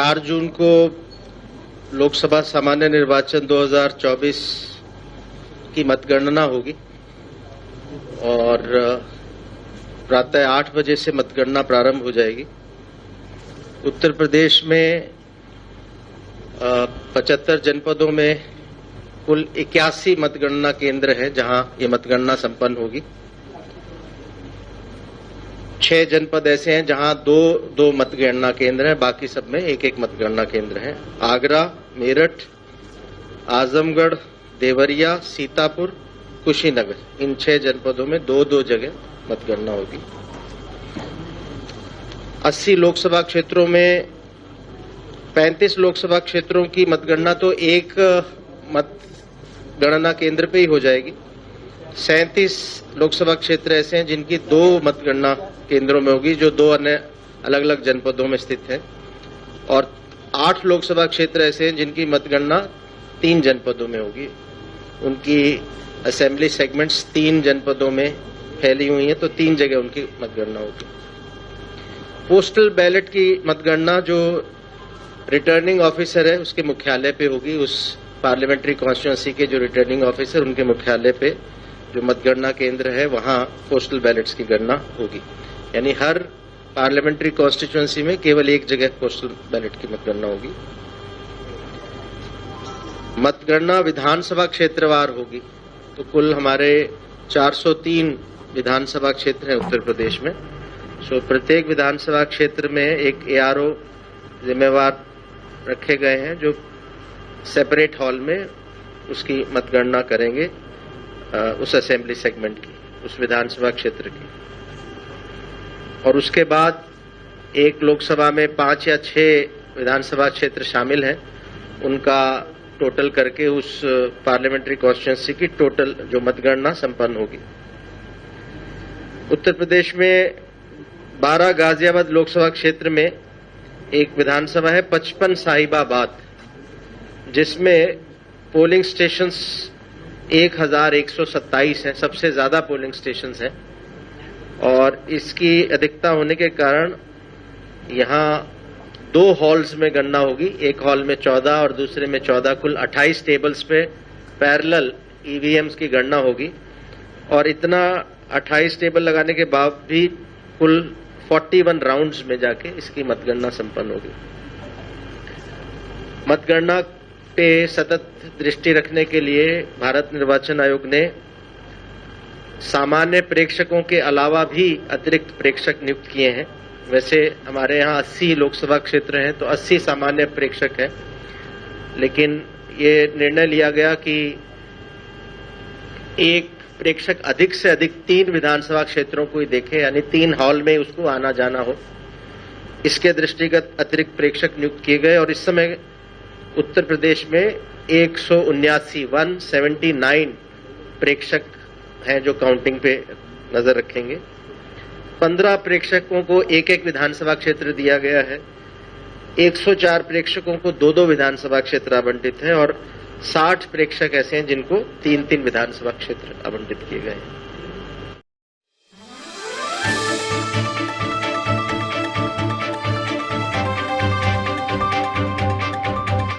4 जून को लोकसभा सामान्य निर्वाचन 2024 की मतगणना होगी और प्रातः 8 बजे से मतगणना प्रारंभ हो जाएगी। उत्तर प्रदेश में 75 जनपदों में कुल 81 मतगणना केंद्र है जहां ये मतगणना संपन्न होगी। 6 जनपद ऐसे हैं जहां दो मतगणना केंद्र हैं, बाकी सब में एक मतगणना केंद्र है। आगरा, मेरठ, आजमगढ़, देवरिया, सीतापुर, कुशीनगर, इन 6 जनपदों में 2-2 जगह मतगणना होगी। 80 लोकसभा क्षेत्रों में 35 लोकसभा क्षेत्रों की मतगणना तो एक मतगणना केंद्र पे ही हो जाएगी। 37 लोकसभा क्षेत्र ऐसे हैं जिनकी 2 मतगणना केंद्रों में होगी, जो 2 अन्य अलग अलग जनपदों में स्थित है, और 8 लोकसभा क्षेत्र ऐसे हैं जिनकी मतगणना 3 जनपदों में होगी। उनकी असेंबली सेगमेंट्स 3 जनपदों में फैली हुई हैं, तो 3 जगह उनकी मतगणना होगी। पोस्टल बैलेट की मतगणना जो रिटर्निंग ऑफिसर है उसके मुख्यालय पे होगी। उस पार्लियामेंट्री कॉन्स्टिट्यूंसी के जो रिटर्निंग ऑफिसर, उनके मुख्यालय पे जो मतगणना केंद्र है वहां पोस्टल बैलेट्स की गणना होगी। यानी हर पार्लियामेंट्री कॉन्स्टिट्यूंसी में केवल एक जगह पोस्टल बैलेट की मतगणना होगी। मतगणना विधानसभा क्षेत्रवार होगी। तो कुल हमारे 403 विधानसभा क्षेत्र हैं उत्तर प्रदेश में। सो प्रत्येक विधानसभा क्षेत्र में एक ARO जिम्मेवार रखे गए हैं जो सेपरेट हॉल में उसकी मतगणना करेंगे, उस असेंबली सेगमेंट की, उस विधानसभा क्षेत्र की। और उसके बाद एक लोकसभा में 5 या 6 विधानसभा क्षेत्र शामिल हैं, उनका टोटल करके उस पार्लियामेंट्री कॉन्स्टिट्यूंसी की टोटल जो मतगणना संपन्न होगी। उत्तर प्रदेश में 12 गाजियाबाद लोकसभा क्षेत्र में एक विधानसभा है 55 साहिबाबाद, जिसमें पोलिंग स्टेशंस 1127 हैं, सबसे ज्यादा पोलिंग स्टेशंस हैं। और इसकी अधिकता होने के कारण यहां 2 हॉल्स में गणना होगी। एक हॉल में 14 और दूसरे में 14, कुल 28 टेबल्स पे पैरेलल EVMs की गणना होगी। और इतना 28 टेबल लगाने के बाद भी कुल 41 राउंड्स में जाके इसकी मतगणना संपन्न होगी। मतगणना पे सतत दृष्टि रखने के लिए भारत निर्वाचन आयोग ने सामान्य प्रेक्षकों के अलावा भी अतिरिक्त प्रेक्षक नियुक्त किए हैं। वैसे हमारे यहाँ 80 लोकसभा क्षेत्र हैं तो 80 सामान्य प्रेक्षक हैं, लेकिन ये निर्णय लिया गया कि एक प्रेक्षक अधिक से अधिक 3 विधानसभा क्षेत्रों को ही देखे, यानी 3 हॉल में उसको आना जाना हो। इसके दृष्टिगत अतिरिक्त प्रेक्षक नियुक्त किए गए और इस समय उत्तर प्रदेश में 179 प्रेक्षक हैं जो काउंटिंग पे नजर रखेंगे। 15 प्रेक्षकों को एक विधानसभा क्षेत्र दिया गया है। 104 प्रेक्षकों को 2-2 विधानसभा क्षेत्र आवंटित हैं और 60 प्रेक्षक ऐसे हैं जिनको 3-3 विधानसभा क्षेत्र आवंटित किए गए हैं।